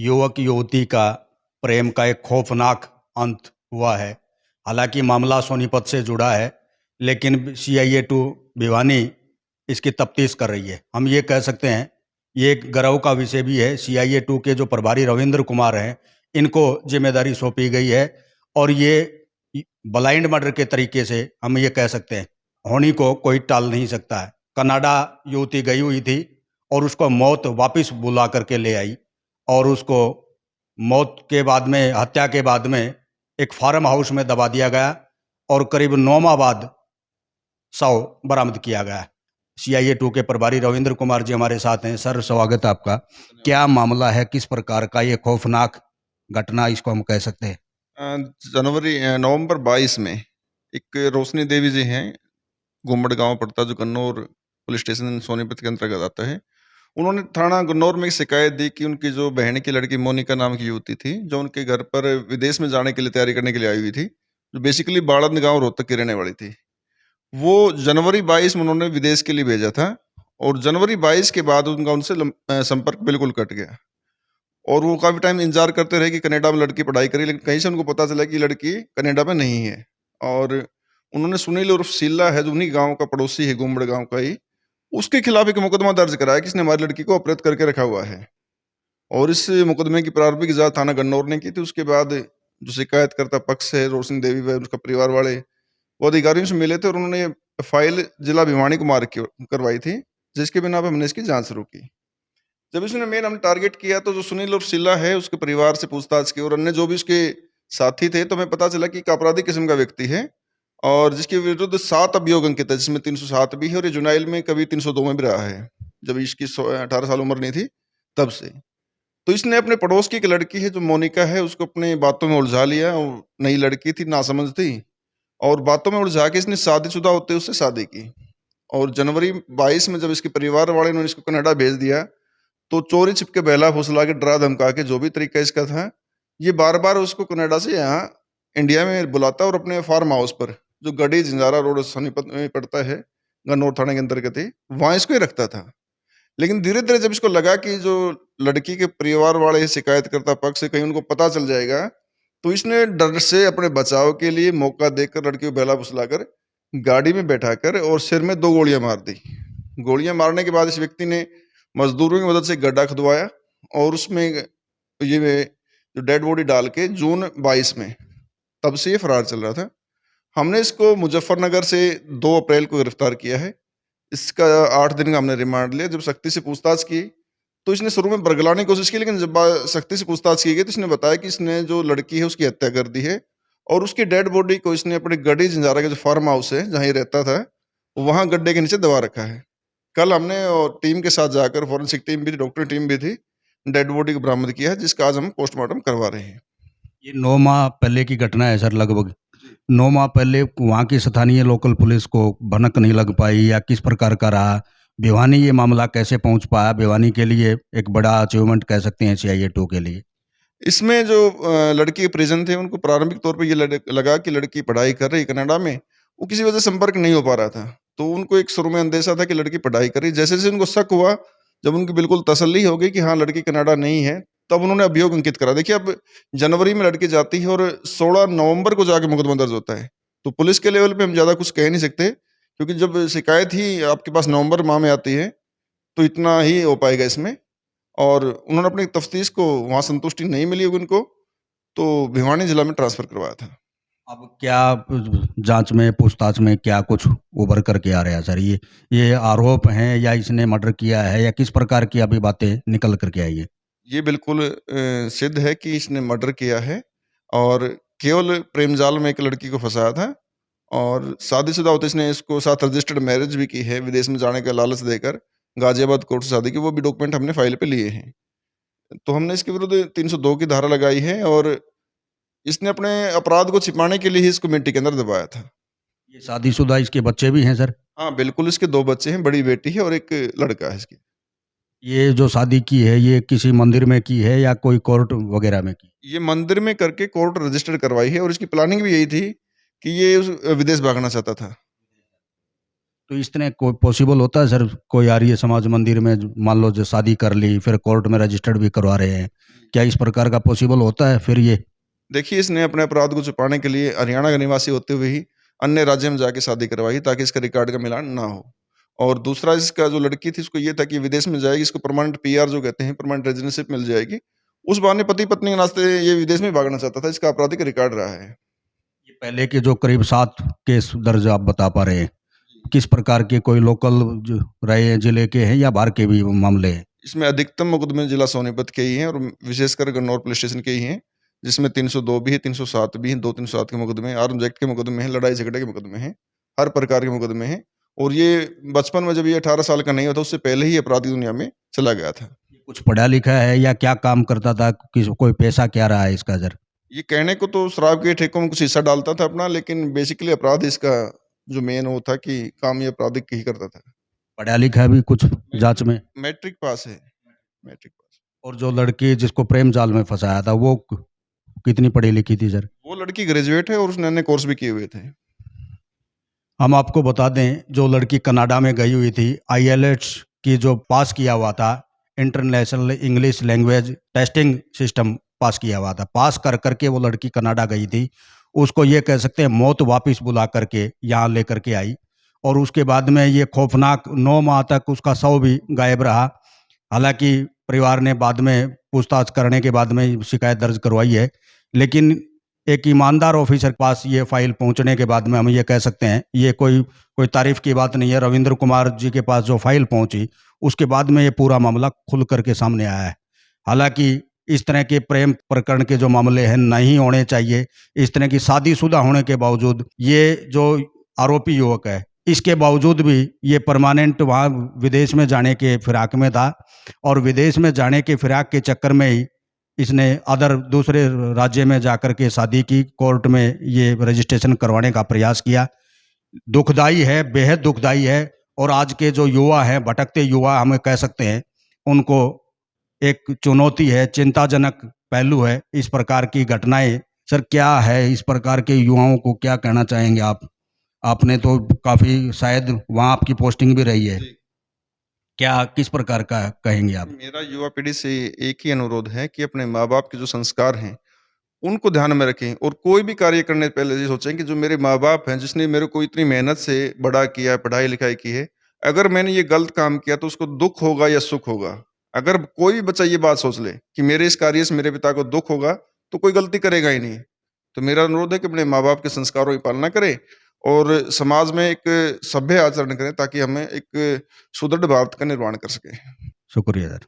युवक युवती का प्रेम का एक खौफनाक अंत हुआ है। हालांकि मामला सोनीपत से जुड़ा है, लेकिन सीआईए 2 भिवानी इसकी तफ्तीश कर रही है। हम ये कह सकते हैं ये एक गर्व का विषय भी है। सीआईए 2 के जो प्रभारी रविंद्र कुमार हैं, इनको जिम्मेदारी सौंपी गई है और ये ब्लाइंड मर्डर के तरीके से हम ये कह सकते हैं, होनी को कोई टाल नहीं सकता है। कनाडा युवती गई हुई थी और उसको मौत वापस बुला करके ले आई और उसको मौत के बाद में, हत्या के बाद में एक फार्म हाउस में दबा दिया गया और करीब 9 माह बाद शव बरामद किया गया। सीआईए 2 के प्रभारी रविंद्र कुमार जी हमारे साथ हैं। सर, स्वागत है आपका। क्या मामला है, किस प्रकार का ये खौफनाक घटना इसको हम कह सकते हैं? नवंबर 22 में एक रोशनी देवी जी हैं, गुम्बड़ गांव पड़ता जो गन्नौर पुलिस स्टेशन सोनीपत के अंतर्गत आता है। उन्होंने थाना गन्नौर में एक शिकायत दी कि उनकी जो बहन की लड़की मोनिका नाम की युवती थी, जो उनके घर पर विदेश में जाने के लिए तैयारी करने के लिए आई हुई थी, जो बेसिकली बाड़द गांव रोहतक की रहने वाली थी। वो जनवरी 22 में उन्होंने विदेश के लिए भेजा था और जनवरी 22 के बाद उनका उनसे संपर्क बिल्कुल कट गया और वो काफ़ी टाइम इंतजार करते रहे कि कनाडा में लड़की पढ़ाई करी, लेकिन कहीं से उनको पता चला कि लड़की कनाडा में नहीं है। और उन्होंने सुनील उर्फ शीला है, जो उन्हीं गांव का पड़ोसी है, गुम्बड़ गांव का ही, उसके खिलाफ एक मुकदमा दर्ज कराया कि इसने हमारी लड़की को अपहृत करके रखा हुआ है। और इस मुकदमे की प्रारंभिक जांच थाना गन्नौर ने की थी। उसके बाद जो शिकायतकर्ता पक्ष है, रोशनी देवी व उसका परिवार वाले, वो अधिकारियों से मिले थे और उन्होंने फाइल जिला भिवानी को करवाई थी, जिसके बिना पे हमने इसकी जांच शुरू की। जब इसने मेन हमने टारगेट किया तो जो सुनील और शीला है, उसके परिवार से पूछताछ की और अन्य जो भी उसके साथी थे, तो हमें पता चला कि एक आपराधिक किस्म का व्यक्ति है और जिसके विरुद्ध 7 अभियोग अंकित है, जिसमें 307 भी है और ये जुनाइल में कभी 302 में भी रहा है, जब इसकी 18 साल उम्र नहीं थी तब से। तो इसने अपने पड़ोस की एक लड़की है जो मोनिका है, उसको अपने बातों में उलझा लिया और नई लड़की थी, नासमझ थी, और बातों में उलझा के इसने शादीशुदा होते उससे शादी की। और जनवरी 22 में जब इसके परिवार वाले ने इसको कनाडा भेज दिया, तो चोरी छिपके बहला फुसला के डरा धमका के जो भी तरीका इसका था, ये बार-बार उसको कनाडा से यहाँ इंडिया में बुलाता और अपने फार्म हाउस पर, जो गढ़ी जंजारा रोड सोनीपत में पड़ता है, गन्नौर थाने के अंतर्गत ही, वहाँ इसको ही रखता था। लेकिन धीरे-धीरे जब इसको लगा कि जो लड़की के परिवार वाले शिकायतकर्ता पक्ष से कहीं उनको पता चल जाएगा, तो इसने डर से अपने बचाव के लिए मौका देकर लड़की को बहला फुसलाकर गाड़ी में बैठाकर और सिर में 2 गोलियाँ मार दी। गोलियाँ मारने के बाद इस व्यक्ति ने मजदूरों की मदद से गड्ढा खुदवाया और उसमें ये जो डेड बॉडी डाल के जून 22 में, तब से ये फरार चल रहा था। हमने इसको मुजफ्फरनगर से 2 अप्रैल को गिरफ्तार किया है। इसका 8 दिन का हमने रिमांड लिया। जब सख्ती से पूछताछ की, तो इसने शुरू में बरगलाने की कोशिश की, लेकिन जब सख्ती से पूछताछ की गई, तो इसने बताया कि इसने जो लड़की है उसकी हत्या कर दी है और उसकी डेड बॉडी को इसने अपने गढ़ी जंजारा का जो फार्म हाउस है, जहाँ ये रहता था, वहाँ गड्ढे के नीचे दबा रखा है। कल हमने और टीम के साथ जाकर, फोरेंसिक टीम भी थी, डॉक्टर टीम भी थी, डेड बॉडी को बरामद किया है, जिसका आज हम पोस्टमार्टम करवा रहे हैं। ये 9 माह पहले की घटना है सर, लगभग 9 माह पहले वहाँ की स्थानीय लोकल पुलिस को भनक नहीं लग पाई या किस प्रकार का रहा? भिवानी ये मामला कैसे पहुँच पाया? भिवानी के लिए एक बड़ा अचीवमेंट कह सकते हैं सीआईए 2 के लिए। इसमें जो लड़की के परिजन थे, उनको प्रारंभिक तौर पे ये लगा कि लड़की पढ़ाई कर रही कनाडा में, वो किसी वजह से संपर्क नहीं हो पा रहा था। तो उनको एक शुरू में अंदेशा था कि लड़की पढ़ाई कर रही। जैसे-जैसे उनको शक हुआ, जब उनकी बिल्कुल तसल्ली हो गई कि हाँ, लड़की कनाडा नहीं है, तब उन्होंने अभियोग अंकित करा। देखिए, अब जनवरी में लड़की जाती है और 16 नवंबर को जाके मुकदमा दर्ज होता है। तो पुलिस के लेवल पे हम ज़्यादा कुछ कह नहीं सकते, क्योंकि जब शिकायत ही आपके पास नवंबर माह में आती है, तो इतना ही हो पाएगा इसमें। और उन्होंने अपनी तफ्तीश को वहाँ संतुष्टि नहीं मिली होगी उनको, तो भिवानी जिला में ट्रांसफ़र करवाया था। अब क्या जांच में, पूछताछ में क्या कुछ उभर करके आ रहा है सर? ये आरोप हैं या इसने मर्डर किया है या किस प्रकार की अभी बातें निकल करके आई है? ये बिल्कुल सिद्ध है कि इसने मर्डर किया है और केवल प्रेम जाल में एक लड़की को फँसाया था और शादीशुदा होते इसने इसको साथ रजिस्टर्ड मैरिज भी की है, विदेश में जाने का लालच देकर, गाज़ियाबाद कोर्ट से शादी की, वो भी डॉक्यूमेंट हमने फ़ाइल पे लिए हैं। तो हमने इसके विरुद्ध 302 की धारा लगाई है और इसने अपने अपराध को छिपाने के लिए ही इसको मिट्टी के अंदर दबाया था। ये शादीशुदा इसके बच्चे भी हैं सर? हाँ, बिल्कुल, इसके 2 बच्चे हैं, बड़ी बेटी है और एक लड़का है इसकी। ये जो शादी की है ये किसी मंदिर में की है या कोई कोर्ट वगैरह में की? ये मंदिर में करके कोर्ट रजिस्टर्ड करवाई है और इसकी प्लानिंग भी यही थी कि ये विदेश भागना चाहता था। तो इस तरह कोई पॉसिबल होता है सर? कोई आर्य समाज मंदिर में मान लो जो शादी कर ली, फिर कोर्ट में रजिस्टर्ड भी करवा रहे हैं, क्या इस प्रकार का पॉसिबल होता है फिर ये? देखिए, इसने अपने अपराध को छुपाने के लिए हरियाणा का निवासी होते हुए ही अन्य राज्य में जाके शादी करवाई ताकि इसका रिकॉर्ड का मिलान ना हो। और दूसरा इसका जो लड़की थी उसको ये था कि विदेश में जाएगी, इसको परमानेंट पीआर जो कहते हैं, परमानेंट रेजिडेंशिप मिल जाएगी। उस बहाने पति-पत्नी के नाते ये विदेश में भागना चाहता था, इसका आपराधिक रिकॉर्ड रहा है। ये पहले के जो करीब 7 केस दर्ज आप बता पा रहे हैं, किस प्रकार के, कोई लोकल जो रहे हैं जिले के हैं या बाहर के भी मामले हैं? इसमें अधिकतम मुकदमे जिला सोनीपत के ही हैं और विशेषकर गन्नौर पुलिस स्टेशन के ही हैं, जिसमें 302 भी है, 307 भी हैं, 2 307 के मुकदमे हैं, आर्म्स एक्ट के मुकदमे हैं, लड़ाई झगड़े के मुकदमे हैं, हर प्रकार के मुकदमे हैं। और ये बचपन में जब ये 18 साल का नहीं हुआ था, उससे पहले ही अपराधी दुनिया में चला गया था। कुछ पढ़ा लिखा है या क्या काम करता था? कोई पैसा क्या रहा है इसका सर? ये कहने को तो शराब के ठेकों में कुछ हिस्सा डालता था अपना, लेकिन बेसिकली अपराध इसका जो मेन वो था कि काम ये आपराधिक ही करता था। पढ़ा लिखा भी कुछ जांच में? मैट्रिक पास है, मैट्रिक पास। और जो लड़की जिसको प्रेम जाल में फंसाया था वो कितनी पढ़ी लिखी थी सर? वो लड़की ग्रेजुएट है और उसने अन्य कोर्स भी किए हुए थे। हम आपको बता दें, जो लड़की कनाडा में गई हुई थी, आईएलटीएस की जो पास किया हुआ था, international English language testing system pass किया हुआ था, पास कर करके वो लड़की कनाडा गई थी। उसको ये कह सकते हैं मौत वापस बुला करके यहाँ लेकर के आई, और उसके बाद में ये खौफनाक 9 माह तक उसका शव भी गायब रहा। हालांकि परिवार ने बाद में पूछताछ करने के बाद में शिकायत दर्ज करवाई है, लेकिन एक ईमानदार ऑफिसर के पास ये फाइल पहुंचने के बाद में हम ये कह सकते हैं, ये कोई तारीफ की बात नहीं है, रविंद्र कुमार जी के पास जो फाइल पहुंची उसके बाद में ये पूरा मामला खुल करके सामने आया है। हालांकि इस तरह के प्रेम प्रकरण के जो मामले हैं नहीं होने चाहिए। इस तरह की शादीशुदा होने के बावजूद ये जो आरोपी युवक है, इसके बावजूद भी ये परमानेंट वहाँ विदेश में जाने के फिराक में था, और विदेश में जाने के फिराक के चक्कर में ही इसने दूसरे राज्य में जाकर के शादी की, कोर्ट में ये रजिस्ट्रेशन करवाने का प्रयास किया। दुखदाई है, बेहद दुखदाई है। और आज के जो युवा हैं, भटकते युवा हमें कह सकते हैं, उनको एक चुनौती है, चिंताजनक पहलू है इस प्रकार की घटनाएं। सर क्या है, इस प्रकार के युवाओं को क्या कहना चाहेंगे आप? आपने तो काफ़ी, शायद वहाँ आपकी पोस्टिंग भी रही है, जी। क्या किस प्रकार का कहेंगे आप? मेरा युवा पीढ़ी से एक ही अनुरोध है कि अपने माँ-बाप के जो संस्कार हैं, उनको ध्यान में रखें और कोई भी कार्य करने से पहले ये सोचें कि जो मेरे माँ-बाप हैं, जिसने मेरे को इतनी मेहनत से बड़ा किया, पढ़ाई-लिखाई की है, अगर मैंने ये गलत काम किया तो उसको दुःख होगा या सुख होगा। अगर कोई भी बच्चा ये बात सोच ले कि मेरे इस कार्य से मेरे पिता को दुःख होगा, तो कोई गलती करेगा ही नहीं। तो मेरा अनुरोध है कि अपने माँ-बाप के संस्कारों की पालना करें और समाज में एक सभ्य आचरण करें ताकि हमें एक सुदृढ़ भारत का निर्माण कर सकें। शुक्रिया सर।